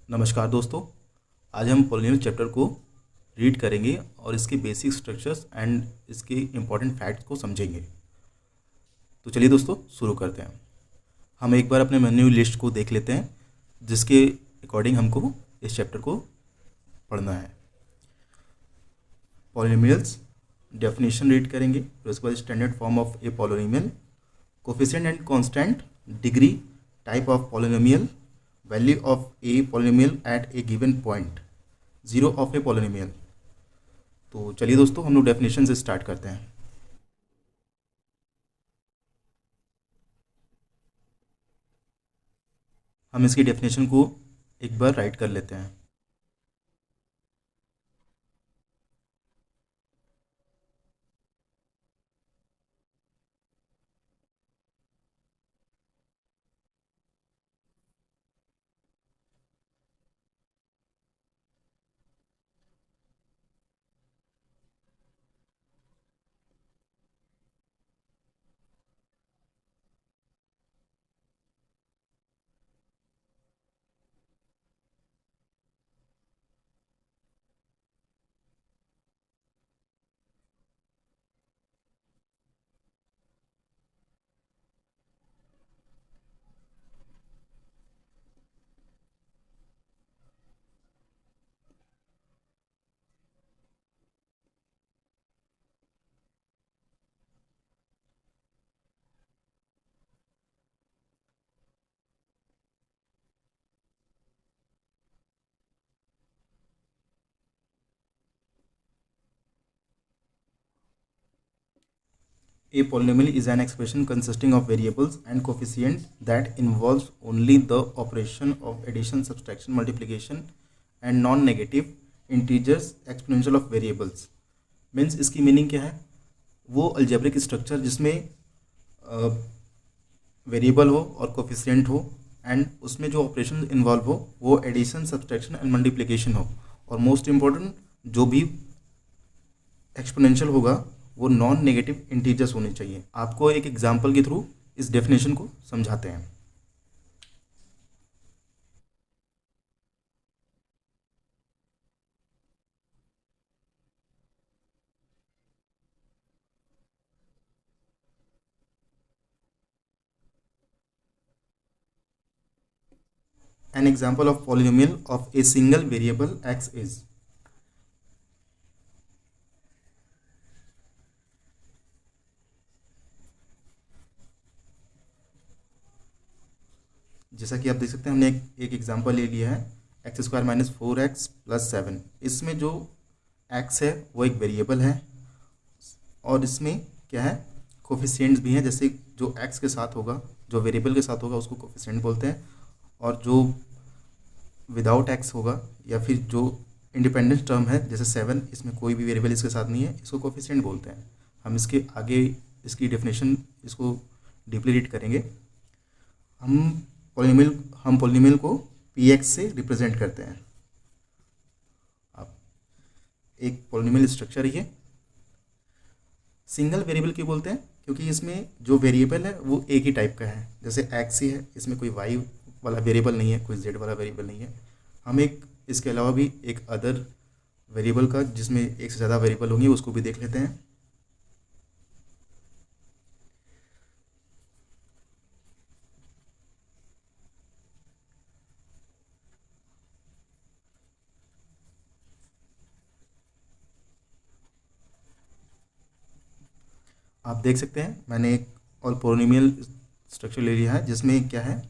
नमस्कार दोस्तों। आज हम पॉलिनोमियल चैप्टर को रीड करेंगे और इसके बेसिक स्ट्रक्चर्स एंड इसके इम्पॉर्टेंट फैक्ट्स को समझेंगे। तो चलिए दोस्तों शुरू करते हैं। हम एक बार अपने मेन्यू लिस्ट को देख लेते हैं जिसके अकॉर्डिंग हमको इस चैप्टर को पढ़ना है। पॉलिनोमियल्स डेफिनेशन रीड करेंगे, फिर उसके बाद standard form of a polynomial, coefficient and constant, degree, type of polynomial, value of a polynomial at a given point, zero of a polynomial. तो चलिए दोस्तों हम लोग डेफिनेशन से स्टार्ट करते हैं। हम इसकी डेफिनेशन को एक बार राइट कर लेते हैं। A polynomial is an expression consisting of variables and coefficients that involves only the operation of addition, subtraction, multiplication and non-negative integers exponential of variables। Means इसकी मीनिंग क्या है? वो अलजेब्रिक स्ट्रक्चर जिसमें वेरिएबल हो और कोफिशिएंट हो and उसमें जो ऑपरेशन इन्वॉल्व हो वो एडिशन, सब्सट्रैक्शन एंड मल्टीप्लिकेशन हो, और मोस्ट इम्पॉर्टेंट जो भी एक्सपोनेंशियल होगा वो नॉन नेगेटिव इंटीजर्स होने चाहिए। आपको एक एग्जांपल के थ्रू इस डेफिनेशन को समझाते हैं। An example of polynomial of a single variable x is, जैसा कि आप देख सकते हैं हमने एक एग्जांपल ले लिया है x square minus 4x plus 7। इसमें जो x है वो एक वेरिएबल है और इसमें क्या है, कोफिशिएंट्स भी हैं। जैसे जो x के साथ होगा, जो वेरिएबल के साथ होगा उसको कोफिशिएंट बोलते हैं, और जो विदाउट x होगा या फिर जो इंडिपेंडेंट टर्म है जैसे 7, इसमें कोई भी वेरिएबल इसके साथ नहीं है, इसको कोफिशिएंट बोलते हैं। हम इसके आगे इसकी डेफिनेशन इसको डीपली रीड करेंगे। हम पॉलिनोमियल को px से रिप्रेजेंट करते हैं। अब एक पॉलिनोमियल स्ट्रक्चर ही है। सिंगल वेरिएबल क्यों बोलते हैं? क्योंकि इसमें जो वेरिएबल है वो एक ही टाइप का है, जैसे x ही है, इसमें कोई y वाला वेरिएबल नहीं है, कोई z वाला वेरिएबल नहीं है। हम इसके अलावा भी एक अदर वेरिएबल का जिसमें एक से ज़्यादा वेरिएबल होंगे उसको भी देख लेते हैं। आप देख सकते हैं मैंने एक और पॉलिनोमियल स्ट्रक्चर ले लिया है जिसमें क्या है,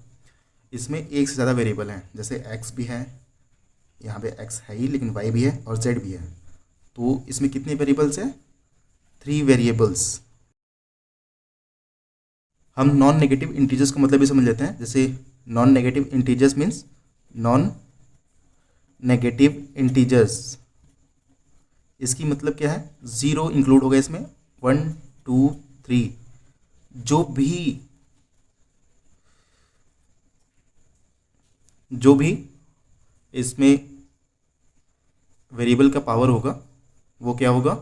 इसमें एक से ज़्यादा वेरिएबल हैं। जैसे x भी है, यहाँ पे x है ही लेकिन y भी है और z भी है। तो इसमें कितने वेरिएबल्स हैं? 3 वेरिएबल्स। हम नॉन नेगेटिव इंटीजर्स का मतलब भी समझ लेते हैं। जैसे non negative integers means non negative integers, इसकी मतलब क्या है, 0 इंक्लूड होगा इसमें, 1 2 3 जो भी इसमें वेरिएबल का पावर होगा वो क्या होगा,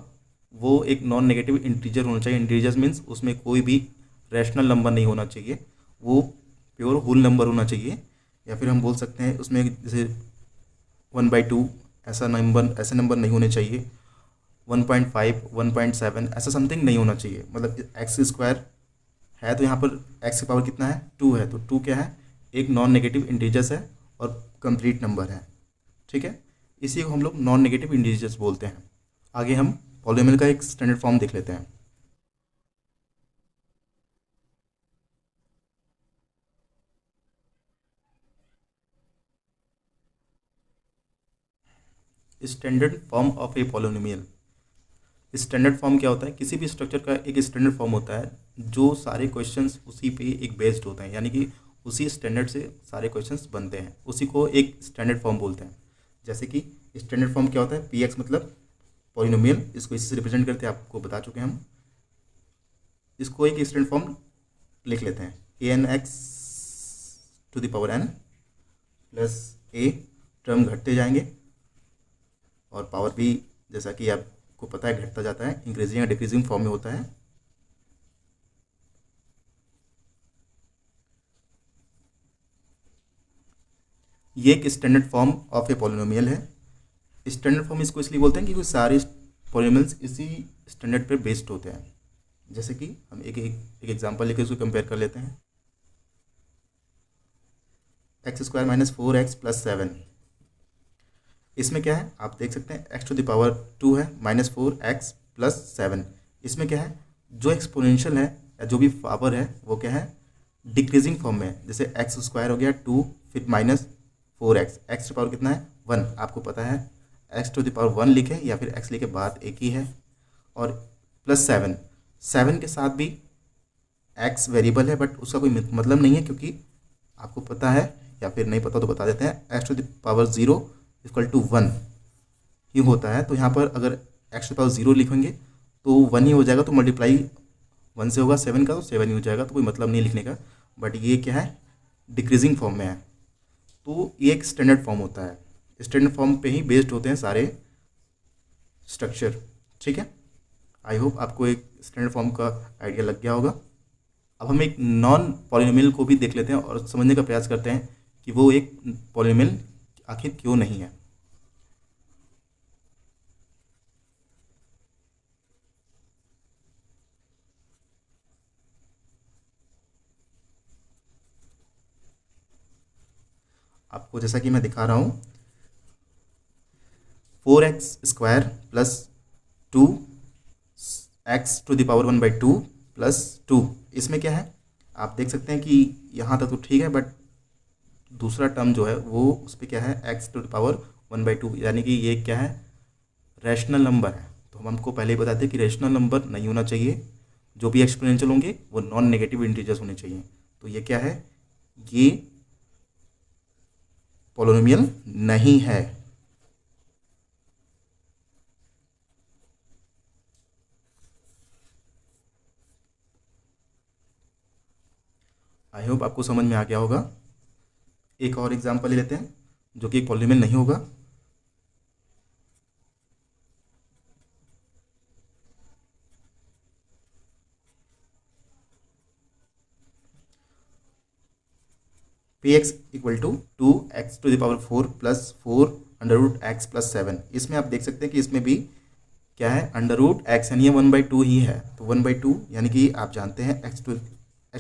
वो एक नॉन नेगेटिव इंटीजर होना चाहिए। इंटीजर्स मीन्स उसमें कोई भी रैशनल नंबर नहीं होना चाहिए, वो प्योर होल नंबर होना चाहिए। या फिर हम बोल सकते हैं उसमें जैसे 1/2 ऐसे नंबर नहीं होने चाहिए। 1.5 1.7 ऐसा समथिंग नहीं होना चाहिए। मतलब एक्स स्क्वायर है तो यहाँ पर एक्स की पावर कितना है 2 है, तो 2 क्या है एक नॉन नेगेटिव इंटीजर्स है और कंप्लीट नंबर है। ठीक है, इसी को हम लोग नॉन नेगेटिव इंटीजर्स बोलते हैं। आगे हम पॉलिनोमियल का एक स्टैंडर्ड फॉर्म देख लेते हैं। Standard form of a polynomial. Standard form क्या होता है, किसी भी स्ट्रक्चर का एक स्टैंडर्ड फॉर्म होता है जो सारे क्वेश्चंस उसी पे एक बेस्ड होते हैं, यानी कि उसी स्टैंडर्ड से सारे क्वेश्चंस बनते हैं, उसी को एक स्टैंडर्ड फॉर्म बोलते हैं। जैसे कि स्टैंडर्ड फॉर्म क्या होता है, पी एक्स मतलब पॉलिनोमियल, इसको इसी से रिप्रेजेंट करते हैं, आपको बता चुके हैं हम। इसको एक स्टैंडर्ड फॉर्म लिख लेते हैं, a n x to the power n plus a, term घटते जाएंगे और पावर भी जैसा कि आपको पता है घटता जाता है, इंक्रीजिंग या डिक्रीजिंग फॉर्म में होता है। ये एक standard form of a polynomial है। स्टैंडर्ड फॉर्म इसको इसलिए बोलते हैं क्योंकि सारे पॉलिनोमियल्स इसी स्टैंडर्ड पर बेस्ड होते हैं। जैसे कि हम एक एग्जांपल लेकर इसको कंपेयर कर लेते हैं। X square minus 4x plus 7, इसमें क्या है आप देख सकते हैं x टू द पावर 2 है माइनस 4x प्लस 7। इसमें क्या है जो एक्सपोनेंशियल है या जो भी पावर है वो क्या है डिक्रीजिंग फॉर्म में है। जैसे एक्स स्क्वायर हो गया 2 फिर minus 4x, x to power कितना है 1, आपको पता है एक्स टू द पावर 1 लिखे या फिर एक्स लिखे बात एक ही है। और प्लस 7 के साथ भी एक्स वेरिएबल है बट उसका कोई मतलब नहीं है, क्योंकि आपको पता है या फिर नहीं पता तो बता देते हैं, x to the power 0 equal to 1 ही होता है। तो यहाँ पर अगर एक्स टू पावर 0 लिखेंगे तो 1 ही हो जाएगा, तो मल्टीप्लाई 1 से होगा 7 का तो 7 ही हो जाएगा, तो कोई मतलब नहीं लिखने का। बट ये क्या है डिक्रीजिंग फॉर्म में है, तो ये एक स्टैंडर्ड फॉर्म होता है। स्टैंडर्ड फॉर्म पे ही बेस्ड होते हैं सारे स्ट्रक्चर। ठीक है, आई होप आपको एक स्टैंडर्ड फॉर्म का आइडिया लग गया होगा। अब हम एक नॉन पॉलिनोमियल को भी देख लेते हैं और समझने का प्रयास करते हैं कि वो एक पॉलिनोमियल आखिर क्यों नहीं है। आपको जैसा कि मैं दिखा रहा हूँ 4x square plus 2x to the power 1/2 plus 2, इसमें क्या है आप देख सकते हैं कि यहाँ तक तो ठीक है, बट दूसरा टर्म जो है वो उस पर क्या है x टू द पावर 1/2, यानी कि ये क्या है रैशनल नंबर है। तो हम हमको पहले ही बताते हैं कि रैशनल नंबर नहीं होना चाहिए, जो भी एक्सपोनेंशियल होंगे वो नॉन नेगेटिव इंटीजर्स होने चाहिए। तो ये क्या है, ये पॉलिनोमियल नहीं है। आई होप आपको समझ में आ गया होगा। एक और एग्जांपल ले लेते हैं जो कि पॉलिनोमियल नहीं होगा। P x equal to 2x to the power 4 plus 4 under root x plus 7। इसमें आप देख सकते हैं कि इसमें भी क्या है अंडर रूट एक्स, यानी 1/2 ही है। तो 1/2 यानी कि आप जानते हैं x to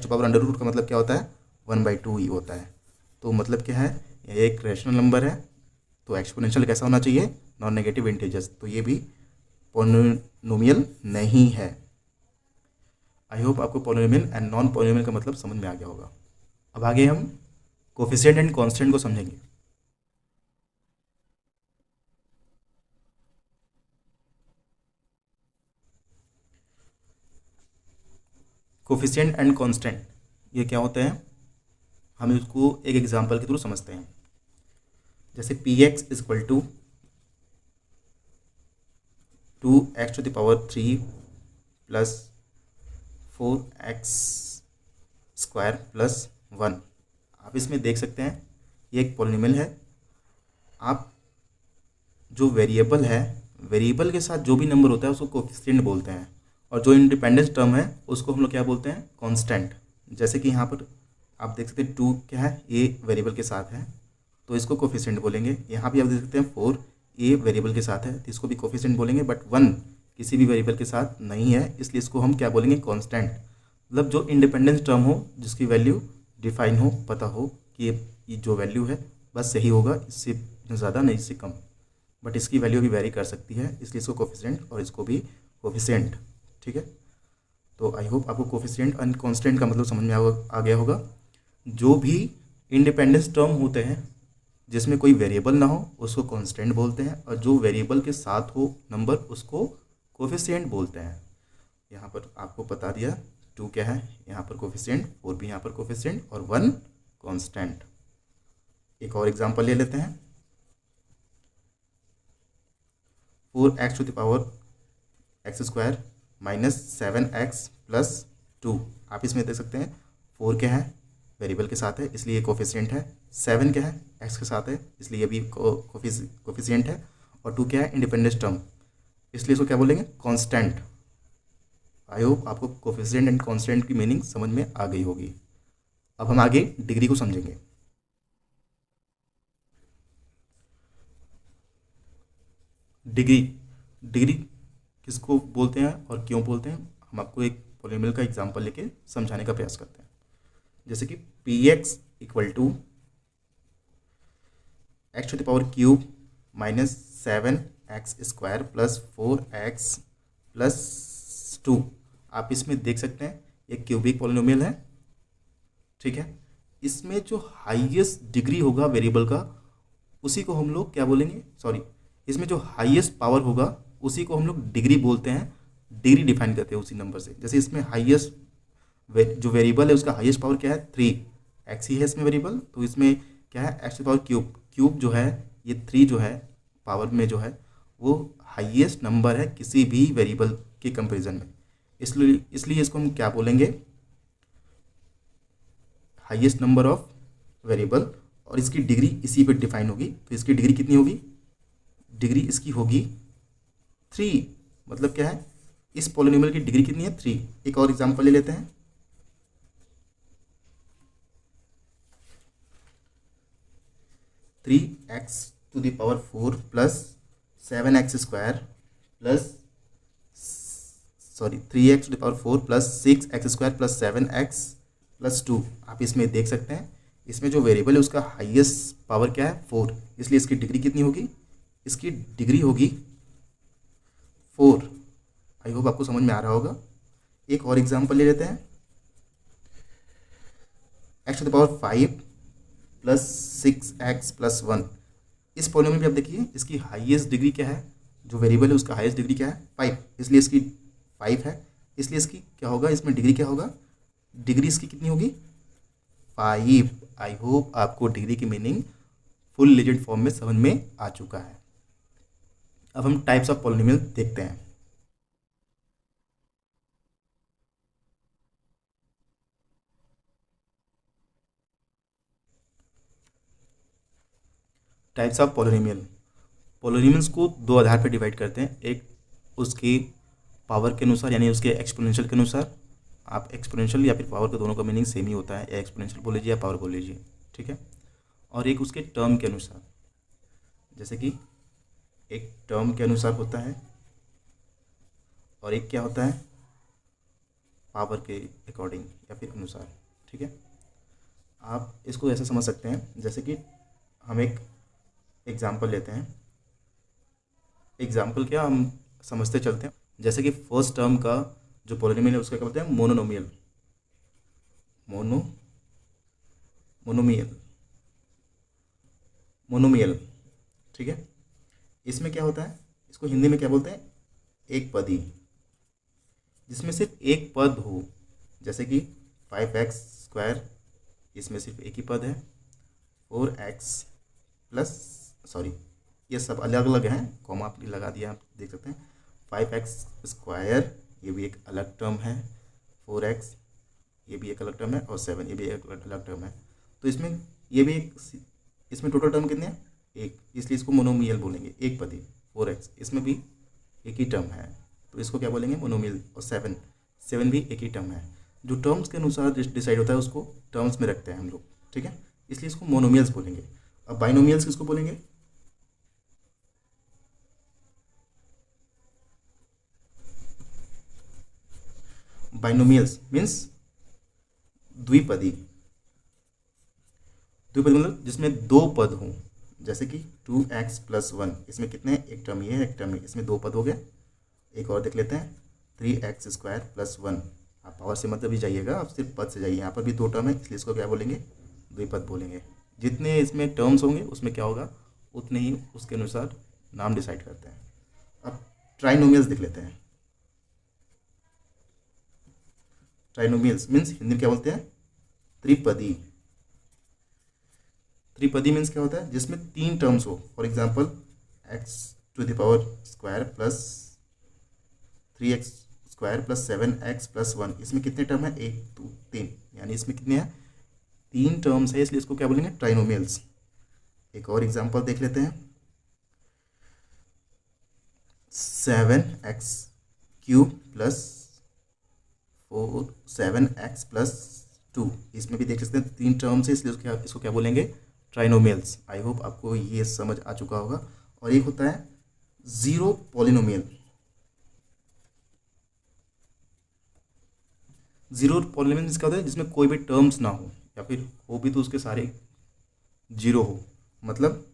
power under root का मतलब क्या होता है 1/2 ही होता है। तो मतलब क्या है ये एक रैशनल नंबर है, तो एक्सपोनेंशियल कैसा होना चाहिए नॉन नेगेटिव इंटीजर्स, तो ये भी पॉलिनोमियल नहीं है। आई होप आपको पॉलिनोमियल एंड नॉन पॉलिनोमियल का मतलब समझ में आ गया होगा। अब आगे हम कोफिशिएंट एंड कांस्टेंट को समझेंगे। कोफिशिएंट एंड कांस्टेंट ये क्या होते हैं, हम इसको एक एग्जांपल के थ्रू समझते हैं। जैसे p x equal to 2x to the power 3 plus 4x square plus 1। आप इसमें देख सकते हैं ये एक पॉलिनोमियल है। आप जो वेरिएबल है, वेरिएबल के साथ जो भी नंबर होता है उसको कोफिशिएंट बोलते हैं, और जो इंडिपेंडेंस टर्म है उसको हम लोग क्या बोलते हैं कांस्टेंट। जैसे कि यहाँ पर आप देख सकते हैं 2 क्या है ये वेरिएबल के साथ है तो इसको कोफिशिएंट बोलेंगे। यहाँ भी आप देख सकते हैं 4 ए वेरिएबल के साथ है तो इसको भी कोफिशिएंट बोलेंगे, बट 1 किसी भी वेरिएबल के साथ नहीं है, इसलिए इसको हम क्या बोलेंगे, कांस्टेंट। मतलब जो इंडिपेंडेंस टर्म हो, जिसकी वैल्यू डिफाइन हो, पता हो कि ये जो वैल्यू है बस यही होगा, इससे ज़्यादा नहीं, इससे कम, बट इसकी वैल्यू भी वेरी कर सकती है, इसलिए इसको कोफिशिएंट और इसको भी कोफिशिएंट। ठीक है, तो आई होप आपको कोफिशिएंट एंड कांस्टेंट का मतलब समझ में आ गया होगा। जो भी इंडिपेंडेंस टर्म होते हैं जिसमें कोई वेरिएबल ना हो उसको कांस्टेंट बोलते हैं, और जो वेरिएबल के साथ हो नंबर उसको कोफिशिएंट बोलते हैं। यहाँ पर आपको बता दिया 2 क्या है, यहाँ पर कोफिशिएंट, 4 भी यहाँ पर कोफिशिएंट और 1 कांस्टेंट। एक और एग्जांपल ले लेते हैं, 4x to the power x square minus 7x plus 2। आप इसमें देख सकते हैं 4 क्या है, वेरिएबल के साथ है इसलिए कोफिशिएंट है, 7 क्या है, x के साथ है इसलिए ये भी कोफिशिएंट है, और 2 क्या है, इंडिपेंडेंस टर्म, इसलिए इसको क्या बोलेंगे, कांस्टेंट। आई होप आपको कोफिशिएंट एंड कांस्टेंट की मीनिंग समझ में आ गई होगी। अब हम आगे डिग्री को समझेंगे। डिग्री किसको बोलते हैं और क्यों बोलते हैं, हम आपको एक पॉलिनोमियल का एग्जांपल लेके समझाने का प्रयास करते हैं। जैसे कि px equal to x to the power cube minus 7x square plus 4x plus 2। आप इसमें देख सकते हैं एक क्यूबिक पॉलिनोमियल है। ठीक है, इसमें जो हाईएस्ट डिग्री होगा वेरिएबल का उसी को हम लोग क्या बोलेंगे, सॉरी, इसमें जो हाईएस्ट पावर होगा उसी को हम लोग डिग्री बोलते हैं, डिग्री डिफाइन करते हैं उसी नंबर से। जैसे इसमें हाईएस्ट जो वेरिएबल है उसका हाईएस्ट पावर क्या है, 3, एक्स ही है इसमें वेरिएबल, तो इसमें क्या है, एक्स पावर क्यूब जो है, ये 3 जो है पावर में जो है वो हाईएस्ट नंबर है किसी भी वेरिएबल के कंपेरिजन में, इसलिए इसको हम क्या बोलेंगे, हाईएस्ट नंबर ऑफ वेरिएबल, और इसकी डिग्री इसी पे डिफाइन होगी। तो इसकी डिग्री कितनी होगी, डिग्री इसकी होगी 3। मतलब क्या है, इस पॉलिनोमियल की डिग्री कितनी है, 3। एक और एग्जांपल ले लेते हैं, three x to the power 4 plus 7x square plus 3x to the power 4 plus 6x square plus 7x plus 2। आप इसमें देख सकते हैं इसमें जो वेरिएबल है उसका हाईएस्ट पावर क्या है, 4, इसलिए इसकी डिग्री कितनी होगी, इसकी डिग्री होगी 4। आई होप आपको समझ में आ रहा होगा। एक और एग्जांपल ले लेते हैं, x to the power 5 plus 6x plus 1। इस पॉलिनोमियल में आप देखिए इसकी हाईएस्ट डिग्री क्या है, जो वेरिएबल है उसका हाईएस्ट डिग्री क्या है, 5, इसलिए इसकी 5 है, इसलिए इसकी क्या होगा, इसमें डिग्री क्या होगा, डिग्री इसकी कितनी होगी, 5। आई होप आपको डिग्री की मीनिंग फुल लेजेंड फॉर्म में समझ में आ चुका है। अब हम टाइप्स ऑफ पॉलिनोमियल देखते हैं। टाइप्स ऑफ पॉलिनोमियल्स को 2 आधार पर डिवाइड करते हैं, एक उसके पावर के अनुसार यानी उसके एक्सपोनेंशियल के अनुसार। आप एक्सपोनेंशियल या फिर पावर के दोनों का मीनिंग सेम ही होता है, या एक्सपोनेंशियल बोल लीजिए या पावर बोल लीजिए। ठीक है, और एक उसके टर्म के अनुसार, जैसे कि एक टर्म के अनुसार होता है और एक क्या होता है, पावर के अकॉर्डिंग या फिर अनुसार। ठीक है, आप इसको ऐसा समझ सकते हैं, जैसे कि हम एक एग्जाम्पल लेते हैं, एग्जाम्पल क्या हम समझते चलते हैं। जैसे कि फर्स्ट टर्म का जो पॉलिनोमियल है उसका क्या बोलते हैं, मोनोमियल। ठीक है, इसमें क्या होता है, इसको हिंदी में क्या बोलते हैं, एक पदी, जिसमें सिर्फ एक पद हो। जैसे कि 5x स्क्वायर, इसमें सिर्फ एक ही पद है, 4x प्लस, सॉरी ये सब अलग अलग हैं, कॉमा आप लगा दिया, आप देख सकते हैं। 5x स्क्वायर ये भी एक अलग टर्म है, 4x ये भी एक अलग टर्म है, और 7 ये भी एक अलग टर्म है। तो इसमें ये भी इसमें टोटल टर्म कितने हैं, एक, इसलिए इसको मोनोमियल बोलेंगे, एक पदी। 4x इसमें भी एक ही टर्म है तो इसको क्या बोलेंगे, मोनोमियल। और 7 भी एक ही टर्म है। जो टर्म्स के अनुसार डिसाइड होता है उसको टर्म्स में रखते हैं हम लोग। ठीक है, इसलिए इसको मोनोमियल्स बोलेंगे। अब बाइनोमियल्स किसको बोलेंगे? Binomials means द्विपदी। द्विपदी मतलब जिसमें दो पद हों, जैसे कि 2x+1, इसमें कितने हैं? एक टर्म ये है, एक टर्म ये, इसमें दो पद हो गए। एक और देख लेते हैं, 3x² + 1। आप पावर से मत भी जाइएगा, आप सिर्फ पद से जाइए। यहाँ पर भी दो टर्म है, इसलिए इसको क्या बोलेंगे? द्विपद बोलेंगे। जितने इसमें टर्म्स होंगे उसमें क्या होगा, उतने ही उसके अनुसार नाम डिसाइड करते हैं। अब ट्राइनोमियल्स देख लेते हैं। ट्राइनोमियल्स मीन्स हिंदी में क्या बोलते हैं? त्रिपदी। त्रिपदी मीन्स क्या होता है? जिसमें तीन टर्म्स हो। For example x² + 3x² + 7x+1, इसमें कितने टर्म है? 1 2 3, यानी इसमें कितने हैं? तीन टर्म्स है, इसलिए इसको क्या बोलेंगे? ट्राइनोमियल्स। एक और एग्जाम्पल देख लेते हैं, 7x³ + 7x+2, इसमें भी देख सकते हैं तीन टर्म्स है, इसलिए इसको क्या बोलेंगे? ट्राइनोमियल्स। आई होप आपको ये समझ आ चुका होगा। और एक होता है जीरो पॉलिनोमियल। जीरो पॉलिनोमियल क्या होता है? जिसमें कोई भी टर्म्स ना हो, या फिर हो भी तो उसके सारे जीरो हो। मतलब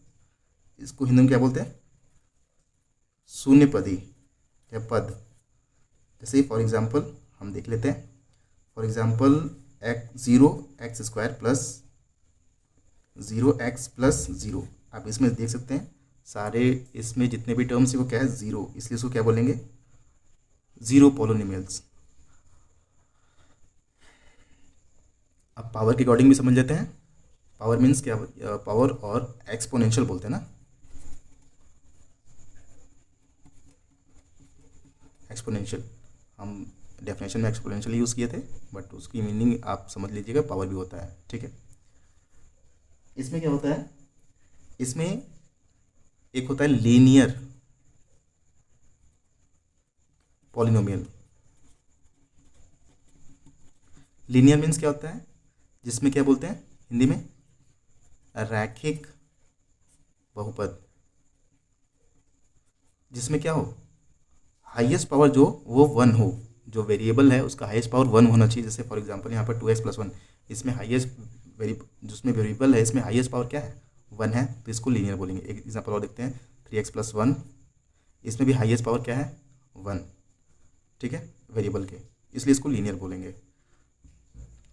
इसको हिंदी में क्या बोलते हैं? शून्य पदी या पद। जैसे फॉर एग्जाम्पल हम देख लेते हैं, फॉर एग्जाम्पल 0x² + 0x+0। आप इसमें देख सकते हैं सारे इसमें जितने भी टर्म्स है वो क्या है? जीरो, इसलिए इसको क्या बोलेंगे? Zero polynomials. अब पावर के अकॉर्डिंग भी समझ लेते हैं। पावर मीन्स क्या? पावर और एक्सपोनेंशियल बोलते हैं ना, एक्सपोनेंशियल। हम डेफिनेशन में एक्सपोनेंशियल यूज़ किए थे, बट उसकी मीनिंग आप समझ लीजिएगा, पावर भी होता है। ठीक है, इसमें क्या होता है? इसमें एक होता है लीनियर पॉलिनोमियल। लीनियर मीन्स क्या होता है? जिसमें क्या बोलते हैं हिंदी में? रैखिक बहुपद। जिसमें क्या हो? हाईएस्ट पावर जो वो 1 हो, जो वेरिएबल है उसका हाईएस्ट पावर 1 होना चाहिए। जैसे फॉर एग्जांपल यहाँ पर 2x+1, इसमें हाईएस्ट जिसमें वेरिएबल है इसमें हाईएस्ट पावर क्या है? 1 है, तो इसको लीनियर बोलेंगे। एक एग्जांपल और देखते हैं, 3x+1, इसमें भी हाईएस्ट पावर क्या है? 1। ठीक है, वेरिएबल के, इसलिए इसको लीनियर बोलेंगे।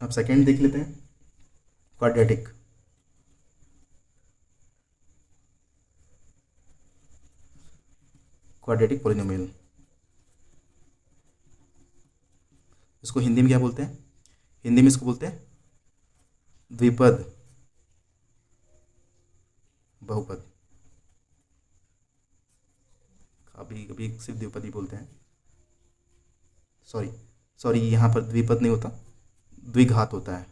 अब सेकेंड देख लेते हैं, क्वाड्रेटिक। क्वाड्रेटिक पॉलिनोमियल, इसको हिंदी में क्या बोलते हैं? हिंदी में इसको बोलते हैं द्विपद बहुपद। कभी कभी सिर्फ द्विपद ही बोलते हैं। सॉरी यहाँ पर द्विपद नहीं होता, द्विघात होता है।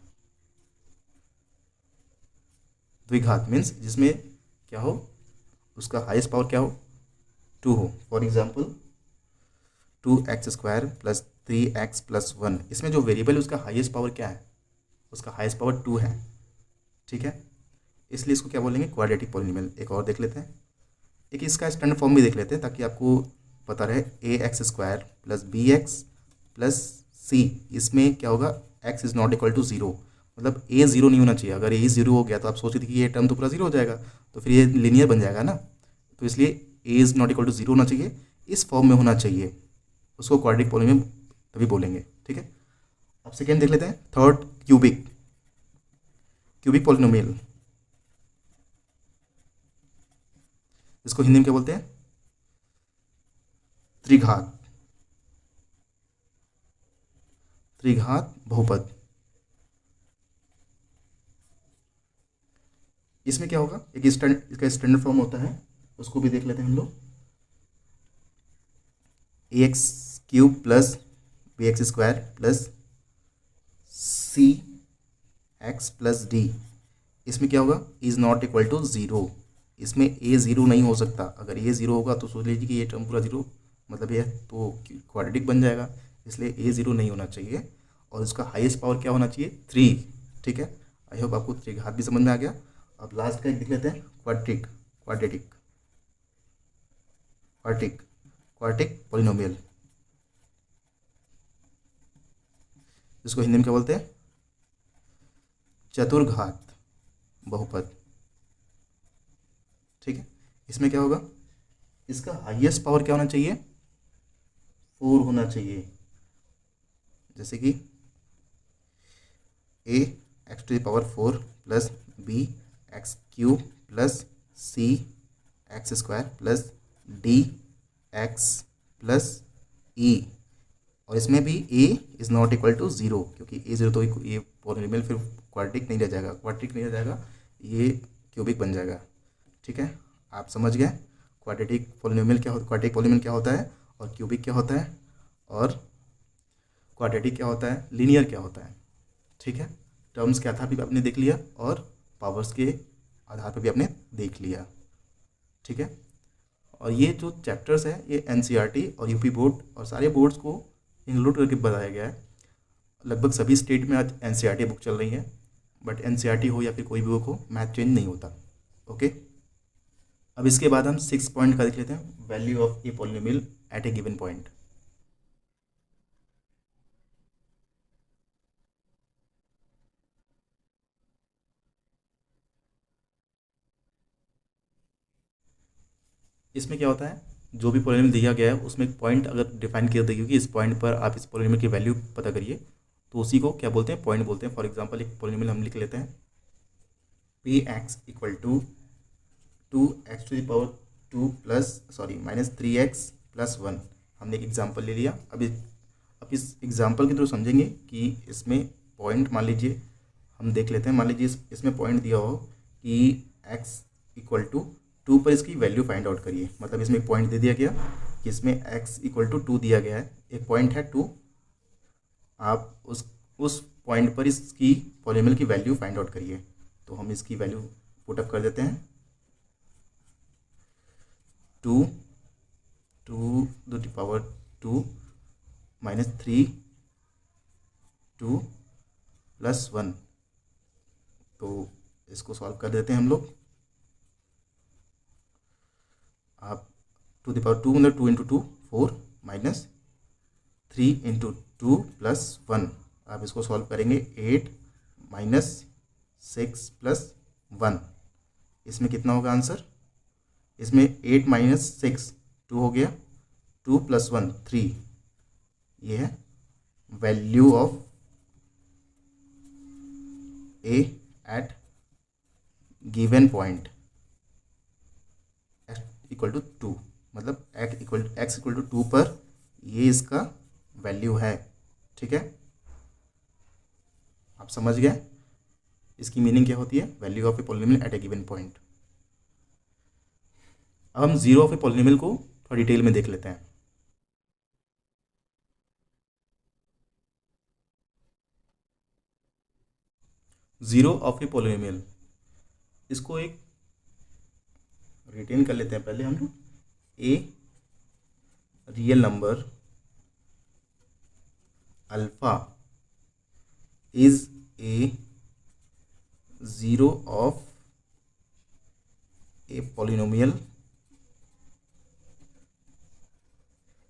द्विघात मीन्स जिसमें क्या हो? उसका हाईएस्ट पावर क्या हो? 2 हो। फॉर एग्जाम्पल 2x² + 3x+1, इसमें जो वेरिएबल है उसका हाईएस्ट पावर क्या है? उसका हाईएस्ट पावर 2 है। ठीक है, इसलिए इसको क्या बोलेंगे? Quadratic polynomial. एक और देख लेते हैं, एक इसका स्टैंडर्ड फॉर्म भी देख लेते हैं ताकि आपको पता रहे। ax² + bx + c, इसमें क्या होगा? x is not equal to 0, मतलब a 0 नहीं होना चाहिए। अगर a 0 हो गया तो आप सोच रहे थे कि ये टर्म तो पूरा 0 हो जाएगा, तो फिर ये लीनियर बन जाएगा ना। तो इसलिए a is not equal to 0 होना चाहिए, इस फॉर्म में होना चाहिए, उसको क्वाड्रेटिक पॉलिनोमियल तभी बोलेंगे। ठीक है, अब सेकेंड देख लेते हैं, थर्ड क्यूबिक पॉलिनोमियल। इसको हिंदी में क्या बोलते हैं? त्रिघात बहुपद। इसमें क्या होगा? एक इसका स्टैंडर्ड फॉर्म होता है, उसको भी देख लेते हैं हम लोग। ax³ + bx² + cx+d, इसमें क्या होगा? Is not equal to 0। इसमें a 0 नहीं हो सकता। अगर a 0 होगा तो सोच लीजिए कि ये टर्म पूरा 0 मतलब ये तो क्वाड्रेटिक बन जाएगा, इसलिए a 0 नहीं होना चाहिए। और इसका हाईएस्ट पावर क्या होना चाहिए? 3। ठीक है, आई होप आपको त्रिघात भी समझ में आ गया। अब लास्ट का एक देख लेते हैं, क्वाड्रेटिक पॉलिनोमियल, इसको हिंदी में क्या बोलते हैं, चतुर्घात बहुपद। ठीक है, इसमें क्या होगा, इसका हाईएस्ट पावर क्या होना चाहिए, 4 होना चाहिए। जैसे कि a x to the power 4 plus b x cube plus c x square plus d x plus e, और इसमें भी a is not equal to 0, क्योंकि a 0 तो ये पॉलिनोमियल फिर क्वाड्रेटिक नहीं रह जाएगा, ये क्यूबिक बन जाएगा। ठीक है, आप समझ गए क्वाड्रेटिक पॉलिनोमियल क्या होता है और क्यूबिक क्या होता है, और क्वाड्रेटिक क्या होता है, लीनियर क्या होता है। ठीक है, टर्म्स क्या था अभी आपने देख लिया, और पावर्स के आधार पर भी आपने देख लिया। ठीक है, और ये जो चैप्टर्स है ये एनसीईआरटी और यूपी बोर्ड और सारे बोर्ड्स को इंक्लूड करके बताया गया है। लगभग सभी स्टेट में आज एनसीईआरटी बुक चल रही है, बट एनसीईआरटी हो या फिर कोई भी बुक हो, मैथ चेंज नहीं होता। ओके, अब इसके बाद हम 6 पॉइंट का देख लेते हैं, value of a polynomial at a given point. इसमें क्या होता है, जो भी पॉलिनोमियल दिया गया है उसमें एक पॉइंट अगर डिफाइन कर देगी कि इस पॉइंट पर आप इस पॉलिनोमियल की वैल्यू पता करिए, तो उसी को क्या बोलते हैं, पॉइंट बोलते हैं। फॉर एग्जांपल एक पॉलिनोमियल हम लिख लेते हैं, p x equal to 2x to the power 2 plus minus 3x plus 1। हमने एक एग्जांपल ले लिया। अब इस एग्जांपल के थ्रू समझेंगे कि इसमें पॉइंट, मान लीजिए हम देख लेते हैं, मान लीजिए इसमें पॉइंट दिया हो कि x इक्वल टू 2 पर इसकी वैल्यू फाइंड आउट करिए। मतलब इसमें एक पॉइंट दे दिया गया कि इसमें x इक्वल टू 2 दिया गया है, एक पॉइंट है 2, आप उस पॉइंट पर इसकी पॉलिनोमियल की वैल्यू फाइंड आउट करिए। तो हम इसकी वैल्यू पुट अप कर देते हैं, 2 to the power 2 minus 3 2 plus 1। तो इसको सॉल्व कर देते हैं हम लोग। आप टू द पावर 2 मतलब 2 इंटू 2 4 माइनस 3 इंटू 2 प्लस 1। आप इसको सॉल्व करेंगे, 8 माइनस 6 प्लस 1। इसमें कितना होगा आंसर, इसमें 8 माइनस 6 2 हो गया, 2 प्लस 1 3। ये है value of a at given point equal to 2, मतलब एक्स इक्वल टू 2 पर ये इसका वैल्यू है। ठीक है, आप समझ गए इसकी मीनिंग क्या होती है, value of a polynomial at a given point. अब हम जीरो ऑफ ए पॉलिनोमियल को थोड़ा डिटेल में देख लेते हैं। जीरो ऑफ ए पॉलिनोमियल, इसको एक रिटेन कर लेते हैं पहले हम लोग। A real number alpha is a zero of a polynomial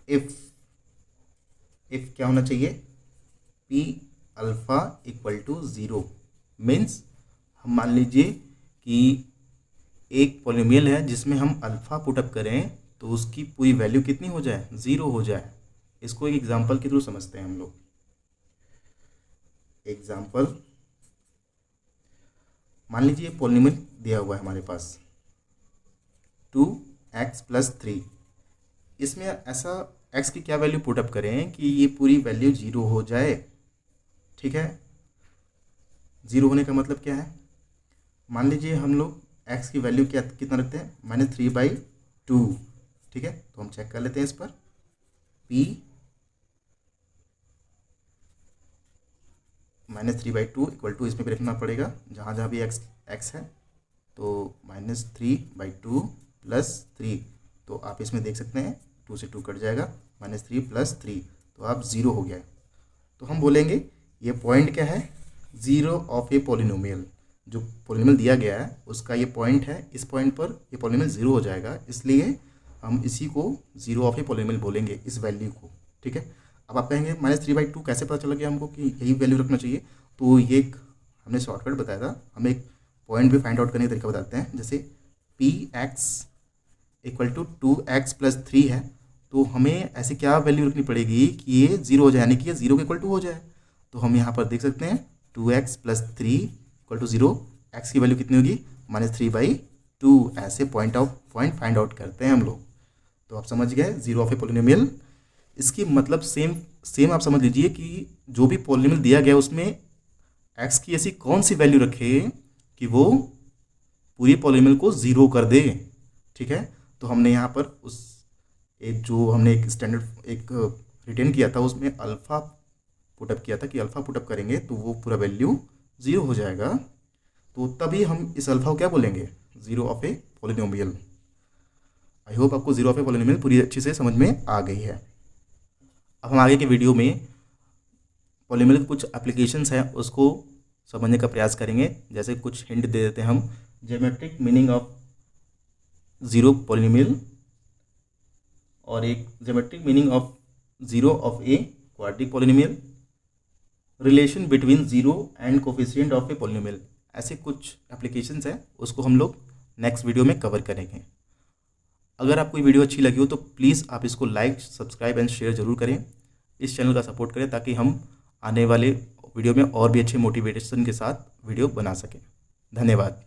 if क्या होना चाहिए, p alpha equal to 0। Means हम मान लीजिए कि एक पॉलिनोमियल है जिसमें हम अल्फा पुटअप करें तो उसकी पूरी वैल्यू कितनी हो जाए, 0 हो जाए। इसको एक एग्जांपल के थ्रू समझते हैं हम लोग। एग्जांपल, मान लीजिए पॉलिनोमियल दिया हुआ है हमारे पास 2x प्लस 3। इसमें ऐसा x की क्या वैल्यू पुटअप करें कि ये पूरी वैल्यू 0 हो जाए। ठीक है, 0 होने का मतलब क्या है, मान लीजिए हम लोग x की वैल्यू कितना रखते हैं, -3/2। ठीक है, तो हम चेक कर लेते हैं इस पर, p -3/2 इक्वल टू, इसमें भी रखना पड़ेगा जहाँ जहाँ भी x है, तो -3/2 प्लस 3। तो आप इसमें देख सकते हैं 2 से 2 कट जाएगा, -3 प्लस 3, तो आप 0 हो गया। तो हम बोलेंगे ये पॉइंट क्या है, जीरो ऑफ ए पॉलिनोमियल। जो पॉलिनोमियल दिया गया है उसका ये पॉइंट है, इस पॉइंट पर ये पॉलिनोमियल ज़ीरो हो जाएगा, इसलिए हम इसी को ज़ीरो ऑफ ए पॉलिनोमियल बोलेंगे, इस वैल्यू को। ठीक है, अब आप कहेंगे -3/2 कैसे पता चला गया हमको कि यही वैल्यू रखना चाहिए? तो ये एक हमने शॉर्टकट बताया था, हम एक पॉइंट भी फाइंड आउट करने का तरीका बताते हैं। जैसे Px = 2x + 3 है, तो हमें ऐसे क्या वैल्यू रखनी पड़ेगी कि ये 0 हो जाए, यानी कि ये 0 के इक्वल टू हो जाए। तो हम यहाँ पर देख सकते हैं 2x + 3 = 0, x की वैल्यू कितनी होगी -3/2, ऐसे पॉइंट फाइंड आउट करते हैं हम लोग। तो आप समझ गए ज़ीरो ऑफ ए पॉलिनोमियल। इसकी मतलब सेम आप समझ लीजिए कि जो भी पॉलिनोमियल दिया गया उसमें x की ऐसी कौन सी वैल्यू रखे कि वो पूरी पॉलिनोमियल को ज़ीरो कर दे। ठीक है, तो हमने यहाँ पर उस एक जो हमने एक स्टैंडर्ड एक रिटेन किया था उसमें अल्फ़ा पुटअप किया था कि अल्फ़ा पुटअप करेंगे तो वो पूरा वैल्यू ज़ीरो हो जाएगा। तो तभी हम इस अल्फ़ा को क्या बोलेंगे? Zero of a polynomial. I hope आपको ज़ीरो ऑफ ए पॉलिनोमियल पूरी अच्छी से समझ में आ गई है। अब हम आगे के वीडियो में पॉलिनोमियल के कुछ एप्लीकेशंस हैं उसको समझने का प्रयास करेंगे। जैसे कुछ हिंट दे देते हैं हम, geometric meaning of zero polynomial और एक geometric meaning of zero of A quadric polynomial, relation between zero and coefficient of a polynomial. ऐसे कुछ एप्लीकेशंस हैं उसको हम लोग नेक्स्ट वीडियो में कवर करेंगे। अगर आपको ये वीडियो अच्छी लगी हो तो प्लीज़ आप इसको लाइक, सब्सक्राइब एंड शेयर ज़रूर करें। इस चैनल का सपोर्ट करें ताकि हम आने वाले वीडियो में और भी अच्छे मोटिवेशन के साथ वीडियो बना सकें। धन्यवाद।